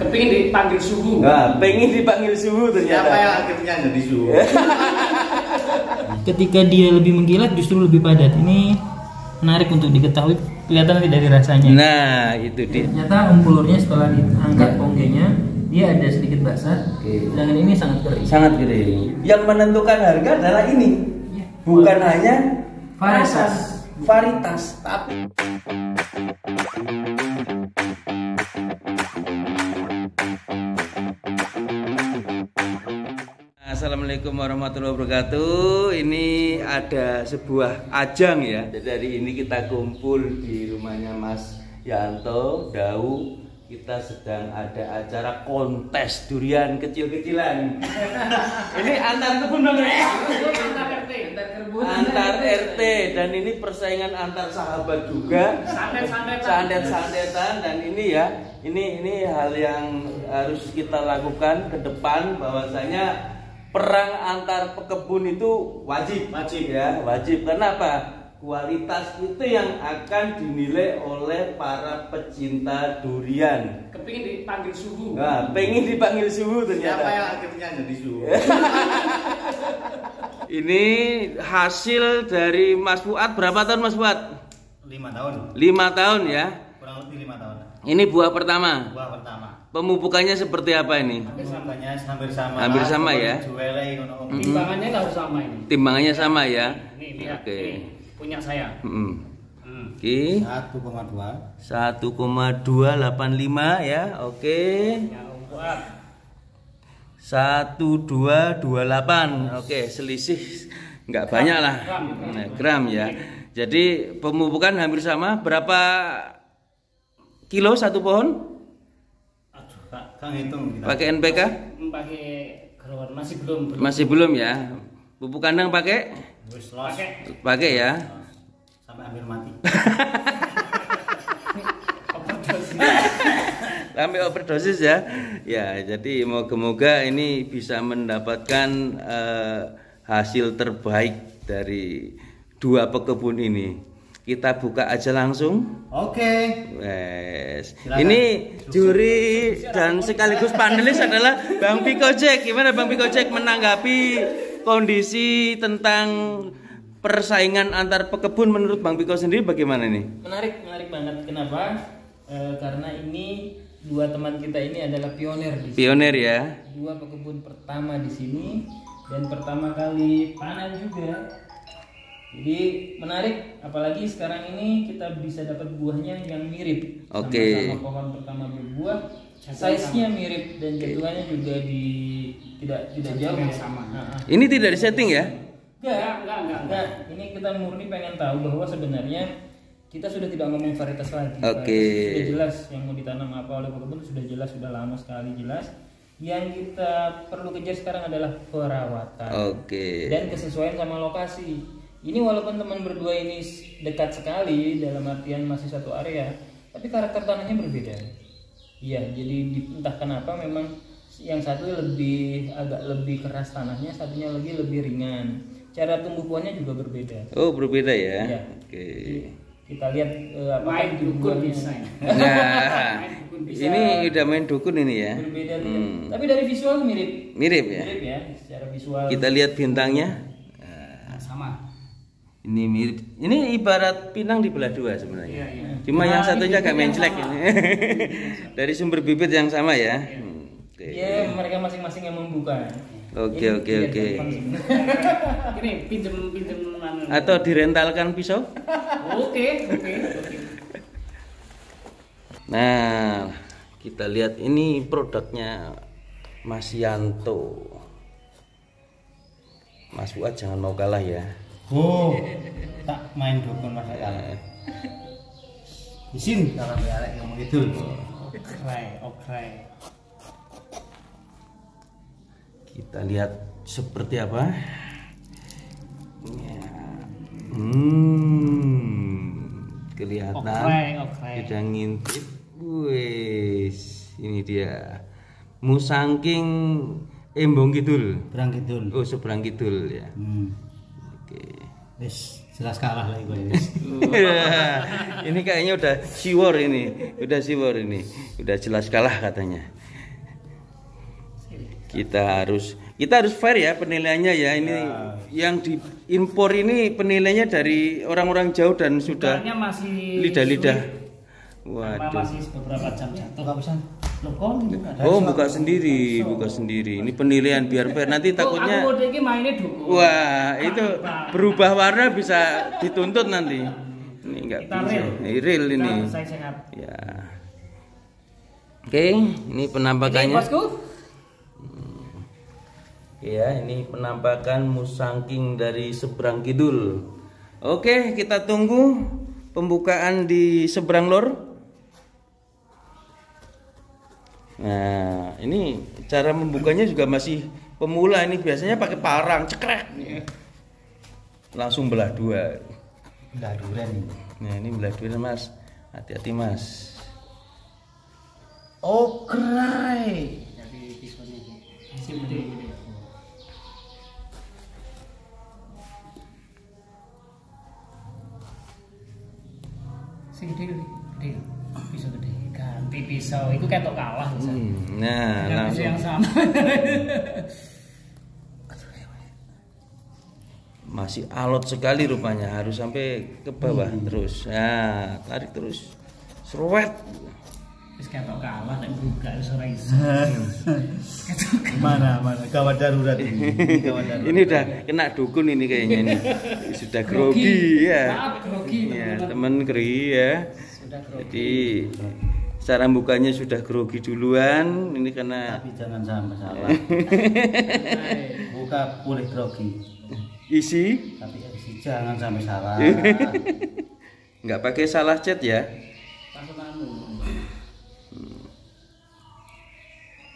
Kepingin dipanggil suhu. Nah, pengen dipanggil suhu ternyata. Siapa yang akhirnya jadi suhu? Ketika dia lebih mengkilat justru lebih padat. Ini menarik untuk diketahui, kelihatan nanti dari rasanya. Nah, itu dia. Ternyata umpulurnya setelah diangkat ponggenya, dia ada sedikit basah. Sedangkan ini sangat kering. Sangat kering. Yang menentukan harga adalah ini. Bukan hanya varietas, tapi Assalamualaikum warahmatullahi wabarakatuh. Ini ada sebuah ajang ya. Jadi hari ini kita kumpul di rumahnya Mas Yanto Dau. Kita sedang ada acara kontes durian kecil-kecilan. Ini antar kebun dong ya? Antar RT dan ini persaingan antar sahabat juga. Sandet-sandetan dan ini ya. Ini hal yang harus kita lakukan ke depan, bahwasanya perang antar pekebun itu wajib ya, wajib. Kenapa? Kualitas itu yang akan dinilai oleh para pecinta durian. Kepingin dipanggil suhu. Nah, pengen dipanggil suhu ternyata. Siapa yang akhirnya jadi suhu? Ini hasil dari Mas Fuad. Berapa tahun Mas Fuad? 5 tahun. 5 tahun ya. Kurang lebih 5 tahun. Ini buah pertama. Buah pertama. Pemupukannya seperti apa ini? Hampir sama. Hampir sama ya. Timbangannya harus sama ini. Timbangannya sama ya. Ini lihat. Oke. Ini punya saya. Oke. 1,2. 1,285 ya. Oke. Ya, buat 1228. Oke, selisih nggak banyak lah. Nah, gram ya. Jadi pemupukan hampir sama. Berapa kilo satu pohon? Kang hitung kita. Pakai NPK? pakai grower Masih belum ya. Pupuk kandang pakai? Pakai ya. Sampai hampir mati. Sampai overdosis ya. Ya, jadi moga-moga ini bisa mendapatkan hasil terbaik dari dua pekebun ini. Kita buka aja langsung. Oke. Wes. Silakan. Ini juri dan sekaligus panelis adalah Bang Piko Jack. Gimana Bang Piko Jack menanggapi kondisi tentang persaingan antar pekebun menurut Bang Piko sendiri bagaimana nih? Menarik banget. Kenapa? Karena ini dua teman kita ini adalah pionir di sini. Pionir ya. Dua pekebun pertama di sini dan pertama kali panen juga. Jadi menarik, apalagi sekarang ini kita bisa dapat buahnya yang mirip. Oke. Sama-sama pohon pertama berbuah, size-nya mirip dan jatuhannya juga tidak jauh ya. sama. Ini tidak disetting ya? Enggak. Ini kita murni pengen tahu bahwa sebenarnya kita sudah tidak ngomong varietas lagi. Oke. Sudah jelas yang mau ditanam apa oleh pekebun, sudah jelas, sudah lama sekali jelas. Yang kita perlu kejar sekarang adalah perawatan. Oke. Dan kesesuaian sama lokasi. Ini walaupun teman berdua ini dekat sekali dalam artian masih satu area, tapi karakter tanahnya berbeda. Iya, jadi entah kenapa memang yang satu agak lebih keras tanahnya, satunya lagi lebih ringan. Cara tumbuh pohonnya juga berbeda. Oh, berbeda ya? Iya. Oke. Kita lihat Main dukun bisa. Nah, ini udah main dukun ini ya. Berbeda tapi dari visual mirip. Mirip ya. Mirip ya, secara visual. Kita lihat bintangnya. Sama. Ini mirip. Ini ibarat pinang dibelah dua sebenarnya. Iya. Cuma yang satunya agak yang menclek sama. ini. Dari sumber bibit yang sama ya. Oke. Iya, mereka masing-masing yang membuka. Oke. Ini pinjem Atau direntalkan pisau? Oke. Nah, kita lihat ini produknya Mas Yanto. Mas Fuad jangan mau kalah ya. Oh, tak main dukun Mas Ayal. Isin kalau arek ngomong gitu. Oke. Kita lihat seperti apa. Ya. Kelihatan. Oke. Sudah ngintip. Wes, ini dia. Musangking Embong Kidul. Berang kidul. Oh, seberang kidul ya. Oke. Wis jelas kalah lagi gue. Ini kayaknya udah siwor ini. Udah jelas kalah katanya. Kita harus fair ya penilaiannya ya. Ini yang diimpor ini penilaiannya dari orang-orang jauh dan sudah Bukanya masih lidah-lidah. sulit. Waduh. Masih beberapa jam jatuh. Enggak bisa. Loh, kok ada Oh, suap? buka sendiri. Ini penilaian biar fair. Nanti takutnya aku mode iki mainnya dukun. wah, itu berubah warna bisa dituntut nanti. Ini enggak Kita bisa. real. Ini real ini. Saya sehat. Ya. Oke, ini Ini penampakannya. bosku. Ya, ini penampakan Musangking dari seberang kidul. Oke, kita tunggu pembukaan di seberang lor. Nah, ini cara membukanya juga masih pemula. Ini biasanya pakai parang, cekrek. Langsung belah dua. Enggak duren ini. Nah, ini belah dua, Mas. Hati-hati, Mas. Oh, kerai. Dari pisaunya masih gede. Sing gede. Pisau gede. Ganti pisau. Itu ketok kalah. Nah, Dengan pisau langsung. yang sama. Masih alot sekali rupanya, harus sampai ke bawah terus. Nah, tarik terus. Seruet. Wis ketok kalah nek buka wis ora iso. Mana gawat darurat ini. Gawat darurat. Ini udah kena dukun ini kayaknya ini. Sudah grogi ya. Maaf, grogi. Ya, teman keri ya. Sudah grogi. Jadi cara bukanya sudah grogi duluan. Ini karena Tapi jangan sampai salah. Buka boleh grogi. isi Tapi jangan sampai salah. nggak pakai salah cat ya.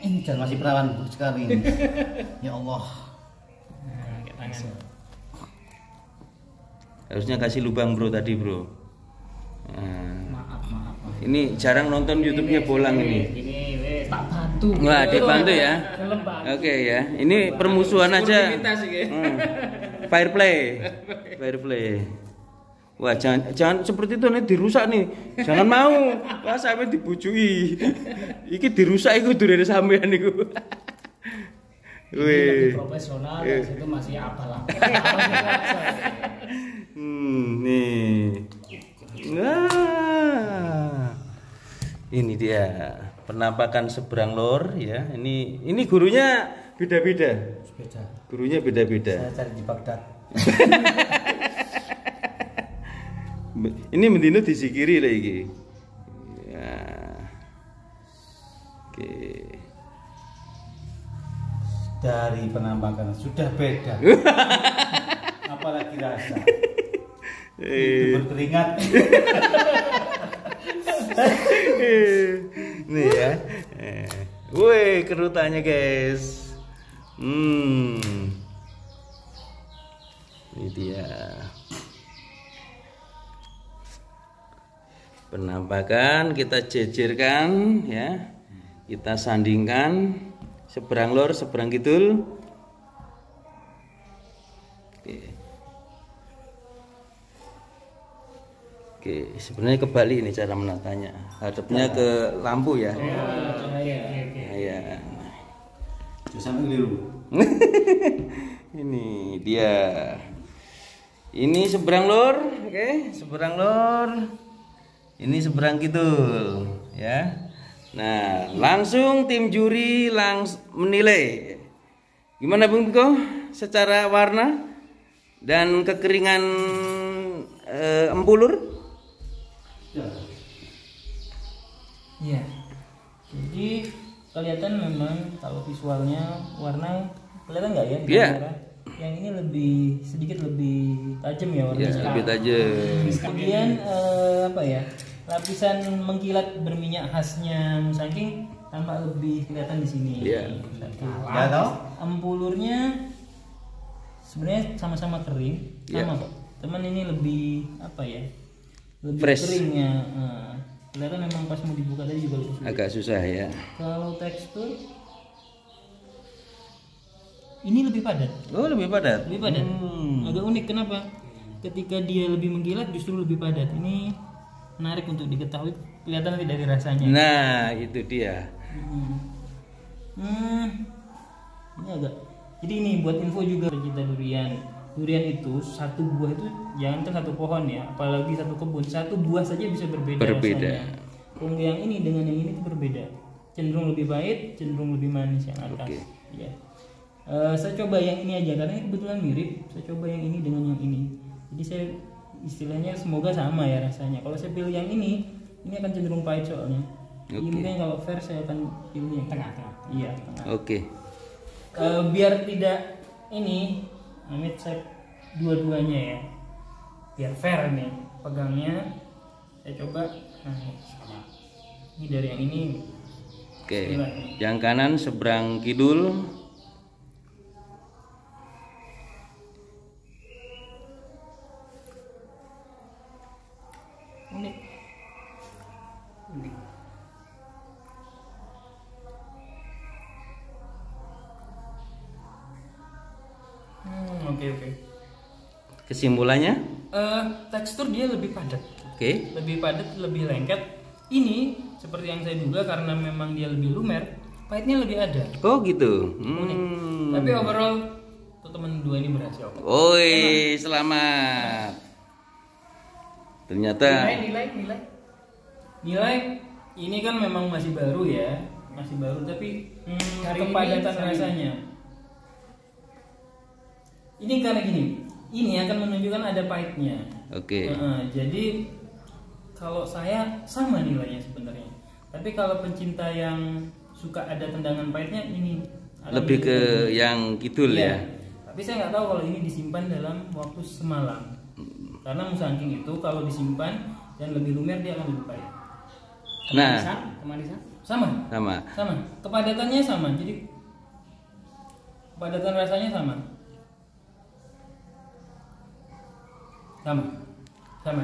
Ini jangan masih perawan sekali ini. Ya Allah. Nah, kayak tangan. Harusnya kasih lubang bro tadi bro. Nah, Maaf. ini jarang nonton YouTube-nya Bolang ini. Ini wes tak bantu. Wah, dibantu ya. Film bantu. Oke ya. Ini permusuhan aja. Sportivitas iki. Fair play. Wah, jangan seperti itu nih dirusak nih. Jangan mau. Wah, sampai dibujui. Iki dirusak iku durene sampean niku. Ini Wih. lebih profesional, yang situ masih abal-abal. Nih. Nah. Ini dia penampakan seberang lor ya. Ini gurunya beda-beda. Beda. Gurunya beda-beda. Saya cari di Baghdad. Ini mendino disikiri lah iki. Ya. Oke. Dari penampakan sudah beda. Apalagi rasa. Itu berkeringat. Nih ya. Woi, kerutannya guys. Ini dia. Penampakan kita jejerkan ya. Kita sandingkan seberang lor, seberang kidul. Oke, sebenarnya kebalik ini cara menatanya. Hadapnya ke lampu ya. Ya. Sampai keliru. Ini dia. Ini seberang lor, oke, seberang lor. Ini seberang kidul, ya. Nah, langsung tim juri menilai. Gimana Bung Piko? Secara warna dan kekeringan empulur? Iya. Jadi kelihatan memang kalau visualnya warna kelihatan nggak ya? Iya. Kamera? Yang ini sedikit lebih tajam ya warnanya. Ya, lebih tajam. Kemudian apa ya? Lapisan mengkilat berminyak khasnya Musangking tampak lebih kelihatan di sini. Iya. Ya toh? Empulurnya sebenarnya sama-sama kering, Iya. sama kok. Teman ini lebih apa ya? Lebih Fresh. keringnya. Kelihatan memang pas mau dibuka tadi juga lebih sulit. Agak susah ya. Kalau tekstur ini lebih padat. Oh, lebih padat. Lebih padat. Agak unik kenapa? Ketika dia lebih mengkilat justru lebih padat. Ini menarik untuk diketahui, kelihatan nanti dari rasanya. Nah, itu dia. Ini agak. Jadi ini buat info juga pecinta durian. Durian itu satu buah itu jangan satu pohon ya, apalagi satu kebun, satu buah saja bisa berbeda. Rasanya. Kalau yang ini dengan yang ini itu berbeda. Cenderung lebih pahit, cenderung lebih manis yang atas. Oke. Ya. Saya coba yang ini aja karena ini kebetulan mirip. Saya coba yang ini dengan yang ini. Jadi saya istilahnya semoga sama ya rasanya. Kalau saya pilih yang ini akan cenderung pahit soalnya. Ini mungkin kalau fair saya akan pilih yang tengah. Iya, tengah. Oke. Biar tidak ini, Amit saya dua-duanya ya. Biar fair nih pegangnya. Saya coba. Nah, sama. Ini dari yang ini. Oke. Yang kanan seberang kidul. Unik. Oke. Kesimpulannya? Tekstur dia lebih padat. Oke. Lebih padat, lebih lengket. Ini seperti yang saya duga karena memang dia lebih lumer, pahitnya lebih ada. Oh gitu. Tapi overall tuh teman dua ini berhasil. Oi, selamat. Ternyata Nilai ini kan memang masih baru ya, tapi kepadatan rasanya. Ini karena gini, ini akan menunjukkan ada pahitnya. Oke. Jadi kalau saya sama nilainya sebenarnya. Tapi kalau pencinta yang suka ada tendangan pahitnya ini lebih ke yang kidul ya. Tapi saya nggak tahu kalau ini disimpan dalam waktu semalam. Karena musangking itu kalau disimpan dan lebih lumer dia akan lebih pahit. Kemanisan? Sama. Sama. Kepadatannya sama. Jadi kepadatan rasanya sama.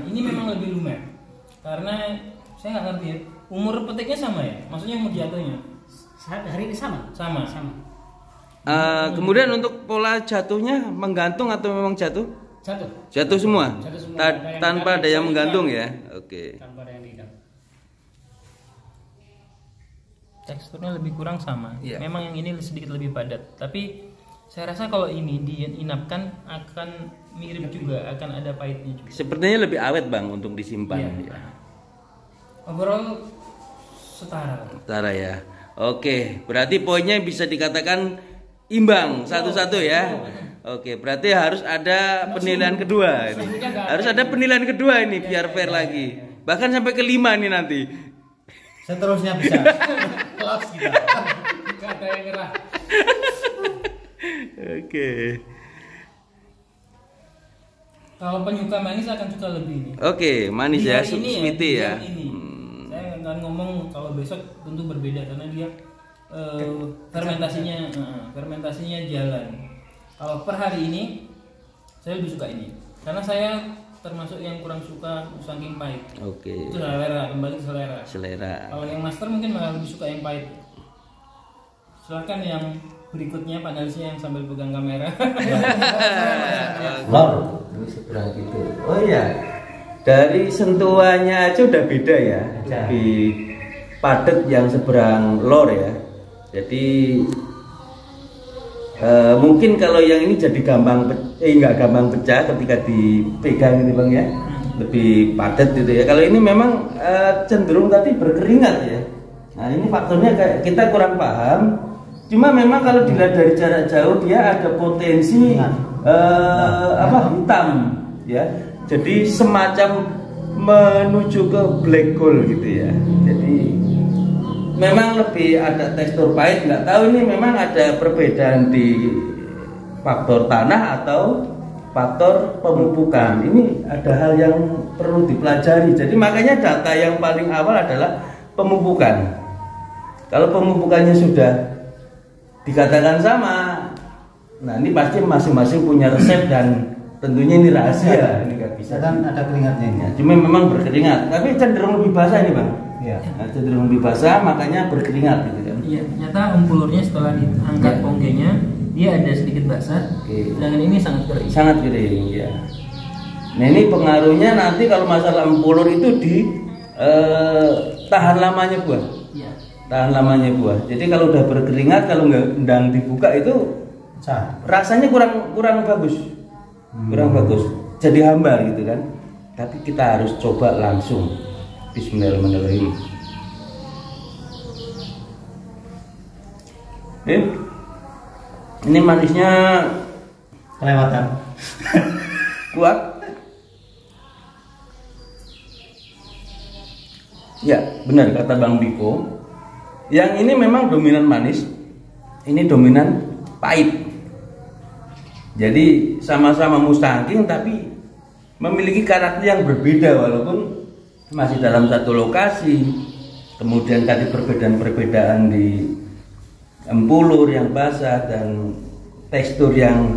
Ini memang lebih lumer. Karena saya nggak ngerti ya. Umur petiknya sama ya? Maksudnya umur jatuhnya? Saat hari ini sama. Kemudian untuk pola jatuhnya menggantung atau memang jatuh? Jatuh semua. Tanpa ada yang menggantung ya. Oke. Tanpa ada yang tidak. Teksturnya lebih kurang sama. Iya. Memang yang ini sedikit lebih padat. Tapi saya rasa kalau ini diinapkan akan mirip juga, akan ada pahitnya juga. Sepertinya lebih awet Bang untuk disimpan. Iya. Overall setara ya. Oke, berarti poinnya bisa dikatakan imbang satu-satu ya. Oke, berarti harus ada penilaian kedua ini. Harus ada penilaian kedua ini biar fair lagi. Bahkan sampai ke 5 nih nanti. Seterusnya bisa. Kelas kita. Gak ada yang nyerah. Oke. Kalau penyuka manis akan suka lebih ini. Oke, manis ya, Ini sweety ya. Ini. Saya akan ngomong kalau besok tentu berbeda karena dia fermentasinya jalan. Kalau per hari ini saya lebih suka ini karena saya termasuk yang kurang suka saking pahit. Oke. Itu selera, kembali ke selera. Kalau yang master mungkin malah lebih suka yang pahit. Silakan yang berikutnya panelisnya yang sambil pegang kamera. Lor, ini seberang gitu. Oh iya. Dari sentuhannya aja udah beda ya. Lebih padat yang seberang lor ya. Jadi mungkin kalau yang ini jadi nggak gampang pecah ketika dipegang gitu Bang ya. Lebih padat gitu ya. Kalau ini memang cenderung tadi berkeringat ya. Nah, ini faktornya kayak kita kurang paham. Cuma memang kalau dilihat dari jarak jauh dia ada potensi hitam ya. Jadi semacam menuju ke black gold gitu ya. Jadi memang lebih ada tekstur pahit. Nggak tahu ini memang ada perbedaan di faktor tanah atau faktor pemupukan. Ini ada hal yang perlu dipelajari. Jadi makanya data yang paling awal adalah pemupukan. Kalau pemupukannya sudah dikatakan sama, nah ini pasti masing-masing punya resep dan tentunya ini rahasia. Ini nggak bisa. Dan ada keringatnya ini. Cuma memang berkeringat, tapi cenderung lebih basah ini Bang. Iya. Nah, cenderung lebih basah, makanya berkeringat gitu kan. Iya, ternyata umpulurnya setelah diangkat ponggenya dia ada sedikit basah. Sedangkan ini sangat kering. Sangat kering ya. Nah ini pengaruhnya nanti kalau masalah empulur itu di tahan lamanya buah. Iya. tahan lamanya buah. Jadi kalau udah berkeringat, kalau nggak ndang dibuka itu rasanya kurang bagus, kurang bagus. Jadi hambar gitu kan. Tapi kita harus coba langsung. Bismillahirrahmanirrahim. Ini manisnya kelewatan. kuat. Ya, benar kata Bang Biko. Yang ini memang dominan manis, ini dominan pahit. Jadi sama-sama mustangking tapi memiliki karakter yang berbeda walaupun masih dalam satu lokasi. Kemudian tadi perbedaan-perbedaan di empulur yang basah dan tekstur yang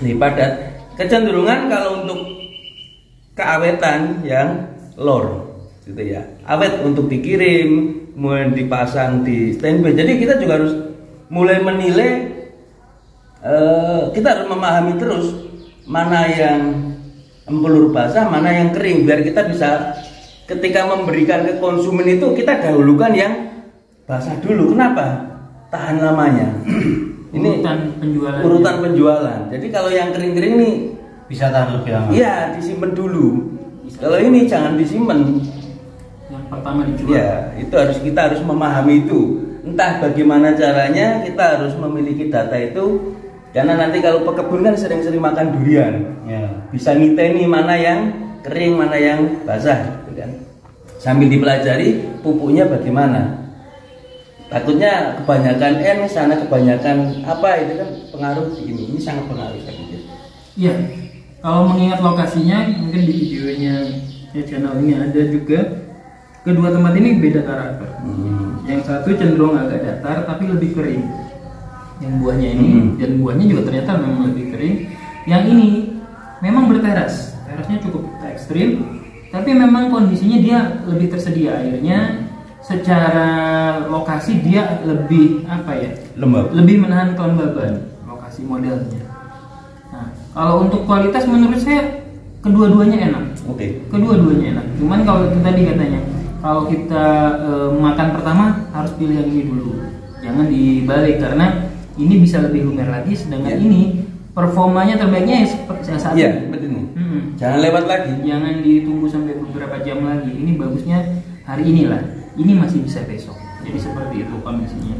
lebih padat. Kecenderungan kalau untuk keawetan yang lor gitu ya, awet untuk dikirim, kemudian dipasang di standby. Jadi kita juga harus mulai menilai, kita harus memahami terus mana yang empulur basah, mana yang kering, biar kita bisa ketika memberikan ke konsumen itu kita dahulukan yang basah dulu. Kenapa? Tahan lamanya. Ini urutan penjualan. Jadi kalau yang kering-kering nih bisa tahan lebih lama. Iya, disimpan dulu. Kalau ini jangan disimpan. Yang pertama dijual. Ya, kita harus memahami itu. Entah bagaimana caranya, kita harus memiliki data itu. Karena nanti kalau pekebun kan sering-sering makan durian. Ya. Bisa ngiteni mana yang kering, mana yang basah, gitu kan. Sambil dipelajari pupuknya bagaimana. Takutnya kebanyakan N, sana kebanyakan apa, itu kan pengaruh di ini sangat pengaruh saya pikir. Iya, kalau mengingat lokasinya, mungkin di videonya ya channel ini ada juga. Kedua tempat ini beda karakter. Yang satu cenderung agak datar tapi lebih kering. Yang buahnya ini dan buahnya juga ternyata memang lebih kering. Yang ini memang berteras, terasnya cukup ekstrim, tapi memang kondisinya dia lebih tersedia airnya. Secara lokasi dia lebih apa ya? Lembab. Lebih menahan kelembaban lokasi modelnya. Nah, kalau untuk kualitas menurut saya kedua-duanya enak. Oke. Kedua-duanya enak. Cuman kalau itu tadi katanya, kalau kita makan pertama harus pilih yang ini dulu. Jangan dibalik karena ini bisa lebih lumer lagi, sedangkan ini performanya terbaiknya ya seperti saat ini. Iya, betul nih. Jangan lewat lagi. Jangan ditunggu sampai beberapa jam lagi. Ini bagusnya hari inilah. Ini masih bisa besok. Jadi seperti itu kondisinya.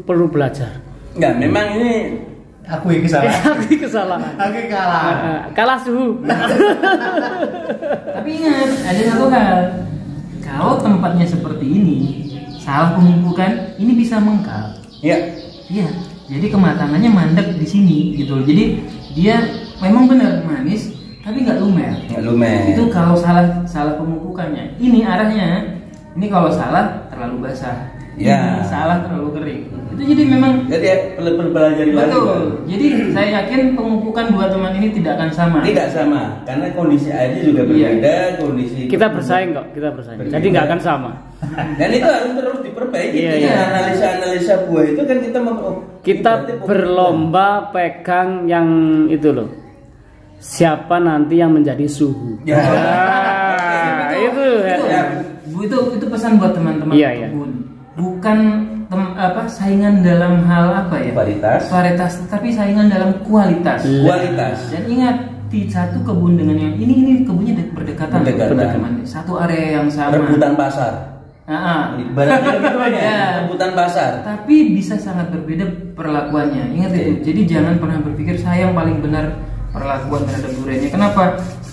Perlu belajar. Enggak, memang ini Akui kesalahan. Akui kesalahan. Akui kalah. Kalah suhu. Tapi ingat, ada satu hal. Kalau tempatnya seperti ini, salah pemupukan, ini bisa mengkal. Iya. Iya. Jadi kematangannya mandek di sini gitu. Jadi dia memang benar manis, tapi nggak lumer. Nggak lumer. Itu kalau salah pemupukannya. Ini arahnya. Ini kalau salah terlalu basah. Ya. Ini salah terlalu kering. Itu jadi memang. Jadi ya, perlu pelajari lagi. Betul. Jadi saya yakin pemupukan dua teman ini tidak akan sama. Tidak sama, karena kondisi airnya juga berbeda, kondisi. Kita bersaing kok, kita bersaing. Berbeda. Jadi nggak akan sama. Dan itu harus terus diperbaiki. Iya, Jadi iya. analisa buah itu kan kita Kita berlomba pegang yang itu loh. Siapa nanti yang menjadi suhu? Ya. Itu ya. Itu pesan buat teman-teman Iya, iya. kebun. Bukan saingan dalam hal apa ya? Varietas, tapi saingan dalam kualitas. Kualitas. Dan ingat, di satu kebun dengan yang ini kebunnya berdekatan. Berdekatan. Satu area yang sama. Rebutan pasar. Barangnya gitu aja. Ya. Rebutan pasar. Tapi bisa sangat berbeda perlakuannya. Ingat itu. Jadi jangan pernah berpikir saya yang paling benar perlakuan terhadap duriannya. Kenapa?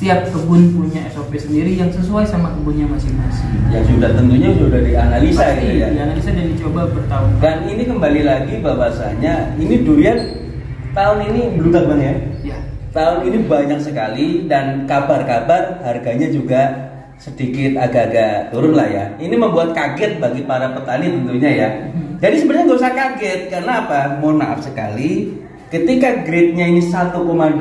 Setiap kebun punya SOP sendiri yang sesuai sama kebunnya masing-masing. Yang sudah tentunya sudah dianalisa Pasti gitu ya. dianalisa dan dicoba bertahun-tahun. Dan ini kembali lagi bahwasanya ini durian tahun ini beludak Bang ya. Ya. Tahun ini banyak sekali dan kabar-kabar harganya juga sedikit agak-agak turun lah ya. Ini membuat kaget bagi para petani tentunya ya. Jadi sebenarnya nggak usah kaget karena apa? Mohon maaf sekali, ketika grade-nya ini 1,2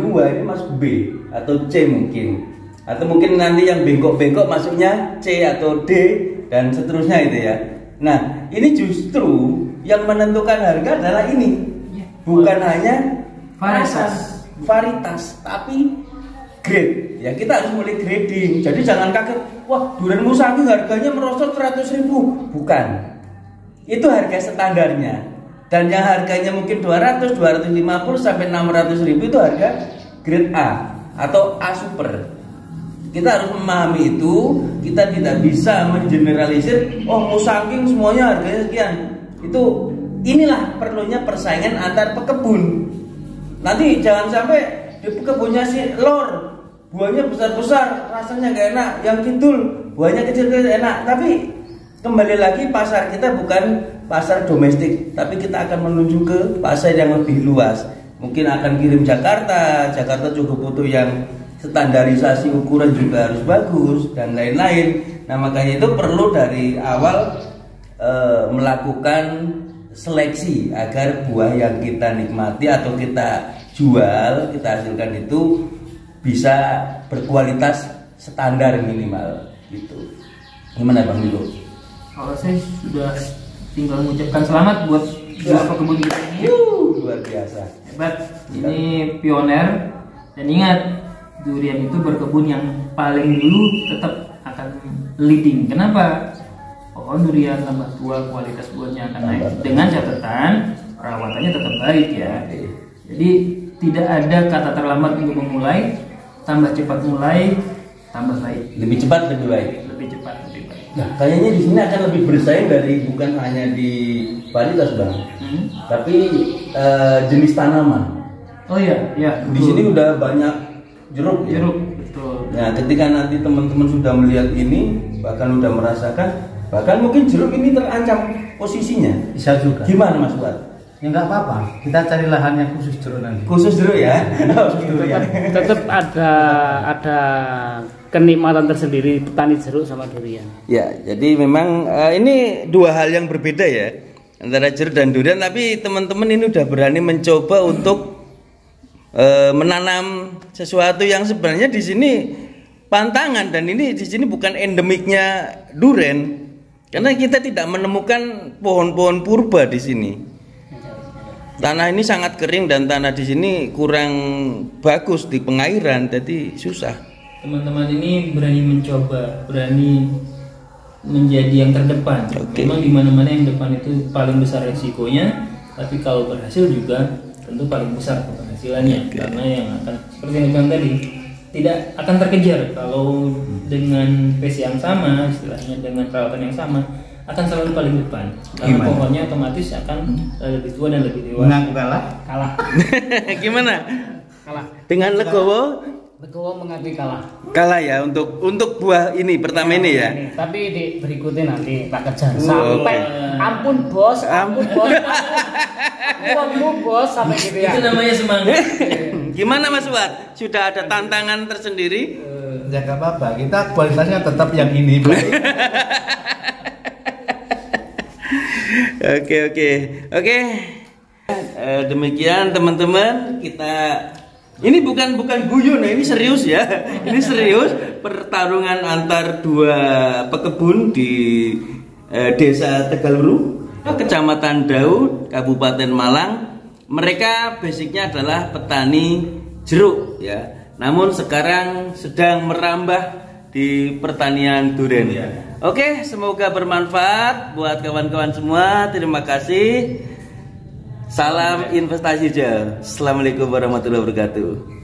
ini masuk B atau C mungkin. Atau mungkin nanti yang bengkok-bengkok masuknya C atau D dan seterusnya itu ya. Nah, ini justru yang menentukan harga adalah ini. Bukan hanya varietas, tapi grade. Ya kita harus mulai grading. Jadi jangan kaget, wah durian Musangking harganya merosot 100.000. Bukan. Itu harga standarnya. Dan yang harganya mungkin 200, 250 sampai 600.000 itu harga grade A atau A super. Kita harus memahami itu. Kita tidak bisa mengeneralisir, oh Musangking semuanya harganya sekian. Itu inilah perlunya persaingan antar pekebun. Nanti jangan sampai di pekebunnya si lor buahnya besar-besar, rasanya gak enak. Yang kidul buahnya kecil-kecil enak. Tapi kembali lagi pasar kita bukan pasar domestik, tapi kita akan menuju ke pasar yang lebih luas. Mungkin akan kirim Jakarta juga butuh yang standarisasi ukuran juga harus bagus dan lain-lain. Nah makanya itu perlu dari awal melakukan seleksi agar buah yang kita nikmati atau kita jual, kita hasilkan itu bisa berkualitas standar minimal gitu. Gimana Bang Milo? Kalau saya sudah tinggal mengucapkan selamat buat dua pekebun kita ini. Luar biasa. Hebat. Ini pioner. Dan ingat, durian itu berkebun yang paling dulu tetap akan leading. Kenapa? Pohon durian tambah tua, kualitas buahnya akan naik. Dengan catatan perawatannya tetap baik ya. Jadi tidak ada kata terlambat untuk memulai. Tambah cepat mulai, tambah baik. Lebih cepat lebih baik. Lebih cepat lebih baik. Nah, kayaknya di sini akan lebih bersaing dari bukan hanya di varietas Bang, tapi jenis tanaman. Oh iya, ya. Di sini udah banyak jeruk. Ya? Jeruk, betul. Nah, ketika nanti teman-teman sudah melihat ini, bahkan udah merasakan, bahkan mungkin jeruk ini terancam posisinya. Bisa juga. Gimana Mas Fuad? Ya nggak apa-apa. Kita cari lahan yang khusus jeruk nanti. Khusus jeruk ya. Tetap ada kenikmatan tersendiri petani jeruk sama durian. Ya, jadi memang ini dua hal yang berbeda ya antara jeruk dan durian. Tapi teman-teman ini udah berani mencoba untuk menanam sesuatu yang sebenarnya di sini pantangan, dan ini di sini bukan endemiknya durian karena kita tidak menemukan pohon-pohon purba di sini. Tanah ini sangat kering dan tanah di sini kurang bagus di pengairan, jadi susah. Teman-teman ini berani mencoba, berani menjadi yang terdepan. Okay. Memang di mana-mana yang depan itu paling besar resikonya, tapi kalau berhasil juga tentu paling besar penghasilannya. Okay. Karena yang akan seperti yang dibilang tadi, tidak akan terkejar kalau dengan pace yang sama, istilahnya dengan perawatan yang sama, akan selalu paling depan. Karena pohonnya otomatis akan lebih tua dan lebih dewasa. Mengaku kalah? Kalah. Gimana? Kalah. Dengan legowo? Legowo mengakui kalah. Kalah ya untuk buah ini pertama ini ya. Tapi di berikutnya nanti tak kejar sampai ampun bos. Uangmu bos sampai gitu ya. Itu namanya semangat. Gimana Mas Fuad? Sudah ada tantangan tersendiri? Ya nggak apa-apa. Kita kualitasnya tetap yang ini. Oke. Demikian teman-teman, kita ini bukan guyon ya, ini serius ya. Ini serius pertarungan antar dua pekebun di Desa Tegaluru, Kecamatan Daud, Kabupaten Malang. Mereka basicnya adalah petani jeruk ya. Namun sekarang sedang merambah di pertanian durian. Oke, semoga bermanfaat buat kawan-kawan semua. Terima kasih. Salam investasi hijau. Assalamualaikum warahmatullahi wabarakatuh.